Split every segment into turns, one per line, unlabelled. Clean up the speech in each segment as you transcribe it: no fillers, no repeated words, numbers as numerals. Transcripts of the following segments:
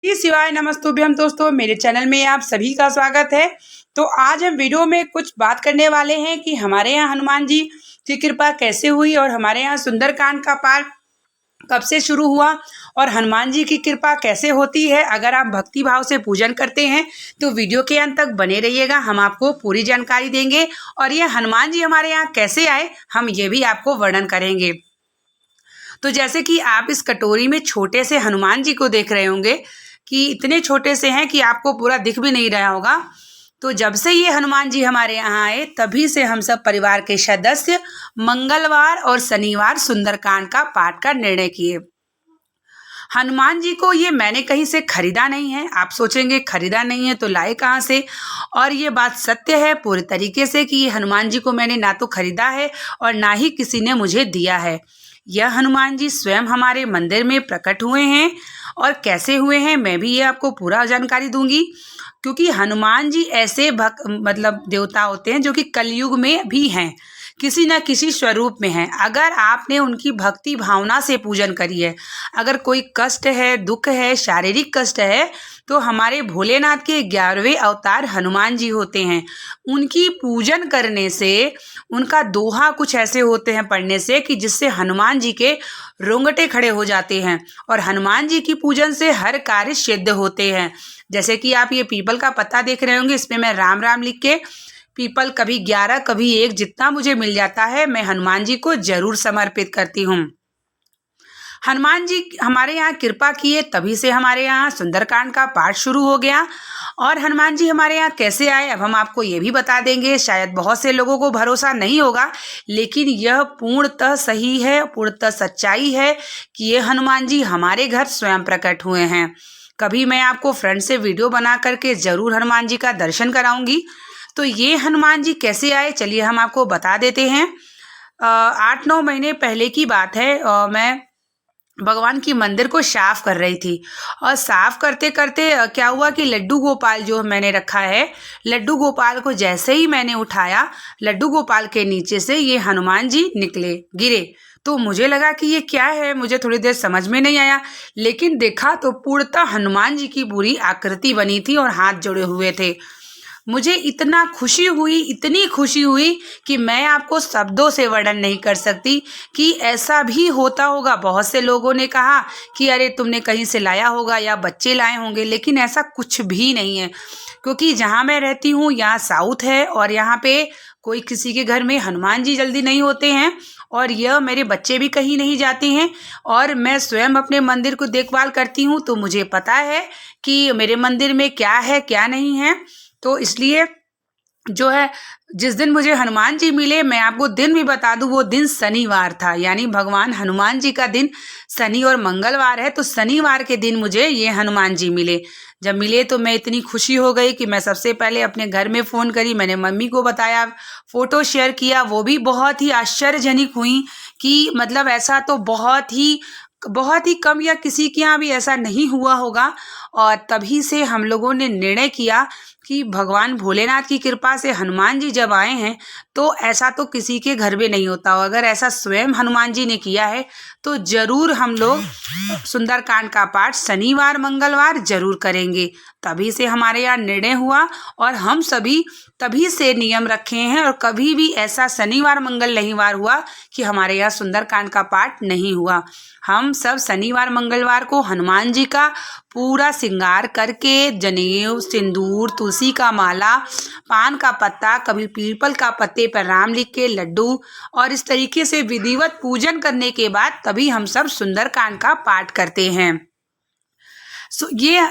श्री शिवाय नमस्तुभ्यम। दोस्तों, मेरे चैनल में आप सभी का स्वागत है। तो आज हम वीडियो में कुछ बात करने वाले हैं कि हमारे यहाँ हनुमान जी की कृपा कैसे हुई और हमारे यहाँ सुंदरकांड का पाठ कब से शुरू हुआ और हनुमान जी की कृपा कैसे होती है। अगर आप भक्ति भाव से पूजन करते हैं तो वीडियो के अंत तक बने रहिएगा, हम आपको पूरी जानकारी देंगे। और ये हनुमान जी हमारे यहाँ कैसे आए, हम ये भी आपको वर्णन करेंगे। तो जैसे कि आप इस कटोरी में छोटे से हनुमान जी को देख रहे होंगे कि इतने छोटे से हैं कि आपको पूरा दिख भी नहीं रहा होगा। तो जब से ये हनुमान जी हमारे यहाँ आए तभी से हम सब परिवार के सदस्य मंगलवार और शनिवार सुंदरकांड का पाठ का निर्णय किए। हनुमान जी को ये मैंने कहीं से खरीदा नहीं है। आप सोचेंगे खरीदा नहीं है तो लाए कहाँ से, और ये बात सत्य है पूरे तरीके से कि ये हनुमान जी को मैंने ना तो खरीदा है और ना ही किसी ने मुझे दिया है। यह हनुमान जी स्वयं हमारे मंदिर में प्रकट हुए हैं और कैसे हुए हैं मैं भी ये आपको पूरा जानकारी दूंगी, क्योंकि हनुमान जी ऐसे देवता होते हैं जो कि कलयुग में भी हैं, किसी न किसी स्वरूप में हैं। अगर आपने उनकी भक्ति भावना से पूजन करी है, अगर कोई कष्ट है, दुख है, शारीरिक कष्ट है, तो हमारे भोलेनाथ के 11वें अवतार हनुमान जी होते हैं। उनकी पूजन करने से, उनका दोहा कुछ ऐसे होते हैं पढ़ने से कि जिससे हनुमान जी के रोंगटे खड़े हो जाते हैं और हनुमान जी की पूजन से हर कार्य सिद्ध होते हैं। जैसे कि आप ये पीपल का पत्ता देख रहे होंगे, इसमें मैं राम राम लिख के पीपल कभी 11 कभी 1 जितना मुझे मिल जाता है मैं हनुमान जी को जरूर समर्पित करती हूँ। हनुमान जी हमारे यहाँ कृपा किए तभी से हमारे यहाँ सुंदरकांड का पाठ शुरू हो गया। और हनुमान जी हमारे यहाँ कैसे आए अब हम आपको ये भी बता देंगे। शायद बहुत से लोगों को भरोसा नहीं होगा, लेकिन यह पूर्णतः सही है, पूर्णतः सच्चाई है कि ये हनुमान जी हमारे घर स्वयं प्रकट हुए हैं। कभी मैं आपको फ्रंट से वीडियो बना करके जरूर हनुमान जी का दर्शन कराऊंगी। तो ये हनुमान जी कैसे आए चलिए हम आपको बता देते हैं। 8-9 महीने पहले की बात है। मैं भगवान की मंदिर को साफ कर रही थी और साफ करते करते क्या हुआ कि लड्डू गोपाल जो मैंने रखा है, लड्डू गोपाल को जैसे ही मैंने उठाया, लड्डू गोपाल के नीचे से ये हनुमान जी निकले, गिरे। तो मुझे लगा कि ये क्या है, मुझे थोड़ी देर समझ में नहीं आया, लेकिन देखा तो पूर्णतः हनुमान जी की पूरी आकृति बनी थी और हाथ जोड़े हुए थे। मुझे इतना खुशी हुई, इतनी खुशी हुई कि मैं आपको शब्दों से वर्णन नहीं कर सकती कि ऐसा भी होता होगा। बहुत से लोगों ने कहा कि अरे तुमने कहीं से लाया होगा या बच्चे लाए होंगे, लेकिन ऐसा कुछ भी नहीं है, क्योंकि जहाँ मैं रहती हूँ यहाँ साउथ है और यहाँ पे कोई किसी के घर में हनुमान जी जल्दी नहीं होते हैं और यह मेरे बच्चे भी कहीं नहीं जाते हैं और मैं स्वयं अपने मंदिर को देखभाल करती हूँ, तो मुझे पता है कि मेरे मंदिर में क्या है क्या नहीं है। तो इसलिए जो है, जिस दिन मुझे हनुमान जी मिले, मैं आपको दिन भी बता दूं, वो दिन शनिवार था। यानी भगवान हनुमान जी का दिन शनि और मंगलवार है, तो शनिवार के दिन मुझे ये हनुमान जी मिले। जब मिले तो मैं इतनी खुशी हो गई कि मैं सबसे पहले अपने घर में फ़ोन करी, मैंने मम्मी को बताया, फ़ोटो शेयर किया। वो भी बहुत ही आश्चर्यजनक हुई कि ऐसा तो बहुत ही कम या किसी के यहाँ भी ऐसा नहीं हुआ होगा। और तभी से हम लोगों ने निर्णय किया कि भगवान भोलेनाथ की कृपा से हनुमान जी जब आए हैं तो ऐसा तो किसी के घर में नहीं होता हो। अगर ऐसा स्वयं हनुमान जी ने किया है तो जरूर हम लोग सुंदरकांड का पाठ शनिवार मंगलवार जरूर करेंगे। तभी से हमारे यहाँ निर्णय हुआ और हम सभी तभी से नियम रखे हैं और कभी भी ऐसा शनिवार मंगल नहींवार हुआ कि हमारे यहाँ सुंदरकांड का पाठ नहीं हुआ। हम सब शनिवार मंगलवार को हनुमान जी का पूरा श्रृंगार करके जनेऊ, सिंदूर, तुलसी का माला, पान का पत्ता, कभी पीपल का पत्ते पर राम लिख के लड्डू और इस तरीके से विधिवत पूजन करने के बाद तभी हम सब सुंदरकांड का पाठ करते हैं। ये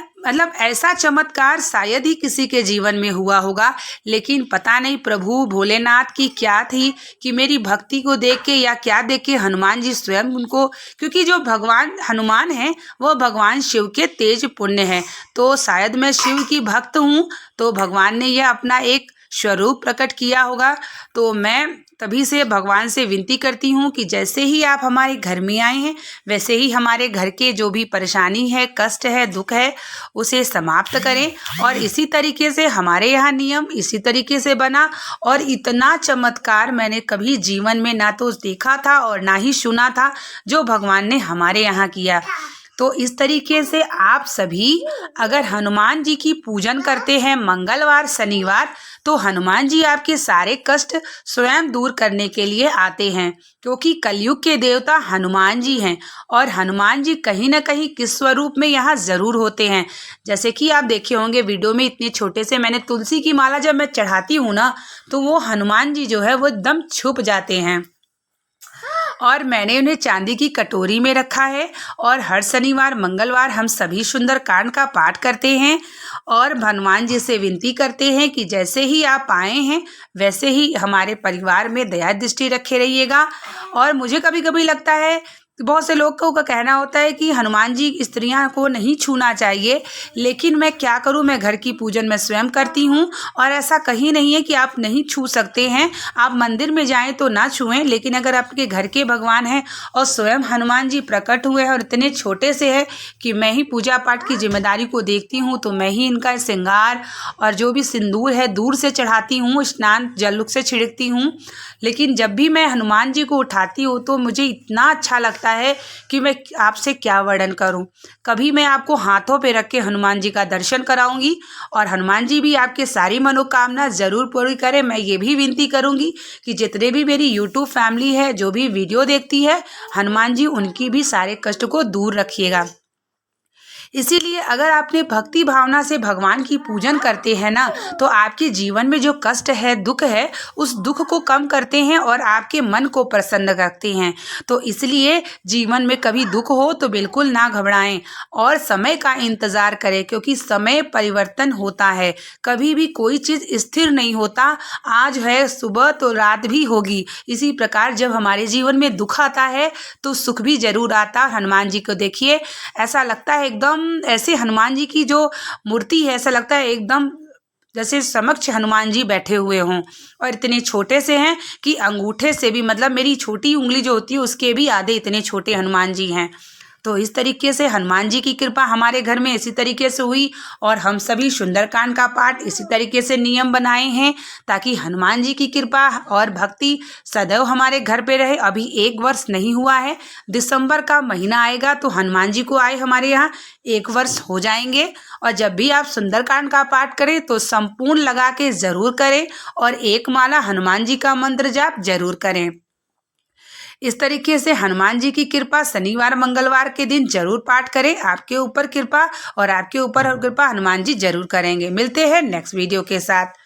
ऐसा चमत्कार शायद ही किसी के जीवन में हुआ होगा, लेकिन पता नहीं प्रभु भोलेनाथ की क्या थी कि मेरी भक्ति को देख के या क्या देख के हनुमान जी स्वयं उनको, क्योंकि जो भगवान हनुमान हैं वो भगवान शिव के तेज पुण्य हैं, तो शायद मैं शिव की भक्त हूँ तो भगवान ने यह अपना एक स्वरूप प्रकट किया होगा। तो मैं तभी से भगवान से विनती करती हूँ कि जैसे ही आप हमारे घर में आए हैं वैसे ही हमारे घर के जो भी परेशानी है, कष्ट है, दुख है, उसे समाप्त करें। और इसी तरीके से हमारे यहाँ नियम इसी तरीके से बना और इतना चमत्कार मैंने कभी जीवन में ना तो देखा था और ना ही सुना था जो भगवान ने हमारे यहाँ किया। तो इस तरीके से आप सभी अगर हनुमान जी की पूजन करते हैं मंगलवार शनिवार, तो हनुमान जी आपके सारे कष्ट स्वयं दूर करने के लिए आते हैं, क्योंकि कलयुग के देवता हनुमान जी हैं और हनुमान जी कहीं ना कहीं किस स्वरूप में यहाँ ज़रूर होते हैं। जैसे कि आप देखे होंगे वीडियो में, इतने छोटे से मैंने तुलसी की माला जब मैं चढ़ाती हूँ ना, तो वो हनुमान जी जो है वो एकदम छुप जाते हैं। और मैंने उन्हें चांदी की कटोरी में रखा है और हर शनिवार मंगलवार हम सभी सुंदरकांड का पाठ करते हैं और हनुमान जी से विनती करते हैं कि जैसे ही आप आए हैं वैसे ही हमारे परिवार में दया दृष्टि रखे रहिएगा। और मुझे कभी कभी लगता है, बहुत से लोगों का कहना होता है कि हनुमान जी स्त्रियां को नहीं छूना चाहिए, लेकिन मैं क्या करूं, मैं घर की पूजन मैं स्वयं करती हूं और ऐसा कहीं नहीं है कि आप नहीं छू सकते हैं। आप मंदिर में जाएं तो ना छुएं, लेकिन अगर आपके घर के भगवान हैं और स्वयं हनुमान जी प्रकट हुए हैं और इतने छोटे से है कि मैं ही पूजा पाठ की जिम्मेदारी को देखती हूँ, तो मैं ही इनका श्रृंगार और जो भी सिंदूर है दूर से चढ़ाती हूँ, स्नान जल से छिड़कती हूँ। लेकिन जब भी मैं हनुमान जी को उठाती हूँ तो मुझे इतना अच्छा लगता है कि मैं आपसे क्या वर्णन करूं। कभी मैं आपको हाथों पे रख के हनुमान जी का दर्शन कराऊंगी और हनुमान जी भी आपके सारी मनोकामना जरूर पूरी करें। मैं ये भी विनती करूंगी कि जितने भी मेरी यूट्यूब फैमिली है, जो भी वीडियो देखती है, हनुमान जी उनकी भी सारे कष्ट को दूर रखिएगा। इसीलिए अगर आपने भक्ति भावना से भगवान की पूजन करते हैं ना, तो आपके जीवन में जो कष्ट है, दुख है, उस दुख को कम करते हैं और आपके मन को प्रसन्न रखते हैं। तो इसलिए जीवन में कभी दुख हो तो बिल्कुल ना घबराएं और समय का इंतज़ार करें, क्योंकि समय परिवर्तन होता है, कभी भी कोई चीज़ स्थिर नहीं होता। आज है सुबह तो रात भी होगी। इसी प्रकार जब हमारे जीवन में दुख आता है तो सुख भी जरूर आता है। हनुमान जी को देखिए, ऐसा लगता है एकदम ऐसे हनुमान जी की जो मूर्ति है, ऐसा लगता है एकदम जैसे समक्ष हनुमान जी बैठे हुए हों और इतने छोटे से हैं कि अंगूठे से भी, मतलब मेरी छोटी उंगली जो होती है उसके भी आधे इतने छोटे हनुमान जी हैं। तो इस तरीके से हनुमान जी की कृपा हमारे घर में इसी तरीके से हुई और हम सभी सुंदरकांड का पाठ इसी तरीके से नियम बनाए हैं, ताकि हनुमान जी की कृपा और भक्ति सदैव हमारे घर पे रहे। अभी 1 वर्ष नहीं हुआ है, दिसंबर का महीना आएगा तो हनुमान जी को आए हमारे यहाँ 1 वर्ष हो जाएंगे। और जब भी आप सुंदरकांड का पाठ करें तो संपूर्ण लगा के ज़रूर करें और एक माला हनुमान जी का मंत्र जाप जरूर करें। इस तरीके से हनुमान जी की कृपा शनिवार मंगलवार के दिन जरूर पाठ करें। आपके ऊपर कृपा और आपके ऊपर कृपा हनुमान जी जरूर करेंगे। मिलते हैं नेक्स्ट वीडियो के साथ।